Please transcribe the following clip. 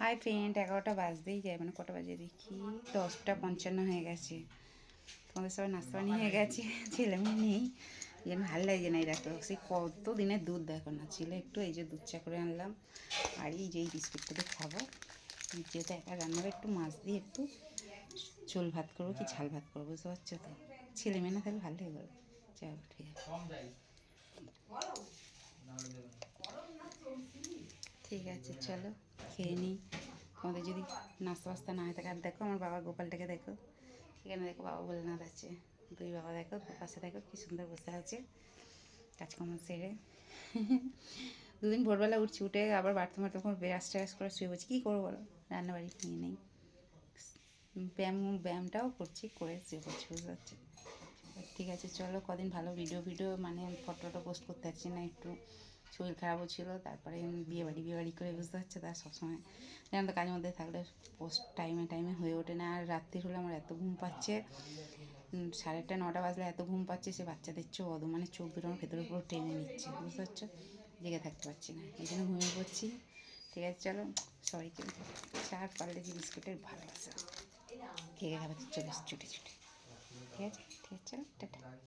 Hi friend, 11টা বাজতেই যায়, মানে কটা বাজে দেখি, 10টা 55 হয়ে গেছে। তোমাদের সবাই নাস্তা পানি হয়ে গেছে, ছেলে মেয়ে নেই, যেন ভালো লাগছে না। এই দেখো সেই কত দিনের দুধ দেখো না, ছেলে একটু এই যে দুধ চা করে আনলাম, আর এই যে এই বিস্কুটটা খাবো, যেহেতু একা রান্নাবে, একটু মাছ দিয়ে একটু ঝোল ভাত করবো কি ঝাল ভাত করবো, বুঝতে পারছো তো। ছেলে মেয়ে না তাহলে ভালো লাগে বলো। চলো ঠিক আছে, ঠিক আছে, চলো খেয়ে নিই। তোমাদের যদি নাস্তা বাস্তা না হয় থাকে, আর দেখো আমার বাবা গোপালটাকে দেখো, এখানে দেখো বাবা ভোলেনাথ আছে, দুই বাবা দেখো, পাশে দেখো কি সুন্দর বসে আছে কাজকর্ম সেরে। দুদিন ভোরবেলা উঠছি, উঠে আবার বাথরুম করে ব্রাশ ট্রাশ করে শুয়ে বলছি, কী করবো বলো, রান্নাবাড়ি নিয়ে নেই, ব্যায়ামটাও করছি, করে শুয়ে পড়ছি, বুঝতে পারছি। ঠিক আছে চলো, কদিন ভালো ভিডিও মানে ফটো পোস্ট করতে পারছি না, একটু শরীর খারাপও ছিল, তারপরে বিয়ে বাড়ি করে, বুঝতে পারছো, তার সবসময় যেন তো কাজের মধ্যে থাকলে পোস্ট টাইমে হয়ে ওঠে না। আর রাত্রি হলে আমার এত ঘুম পাচ্ছে, 8:30 9টা বাজলে এত ঘুম পাচ্ছে, সে বাচ্চাদের চোখ মানে চোখ দুটো আমার ভেতরে পুরো টেনে নিচ্ছে, বুঝতে পারছো, জেগে থাকতে পারছি না, এই জন্য ঘুমিয়ে পড়ছি। ঠিক আছে চলো, সবাইকে চা পারলে যে বিস্কুটের ভালোবাসা খেয়ে খাবার চলে ছুটে, ঠিক আছে চলো টাটা।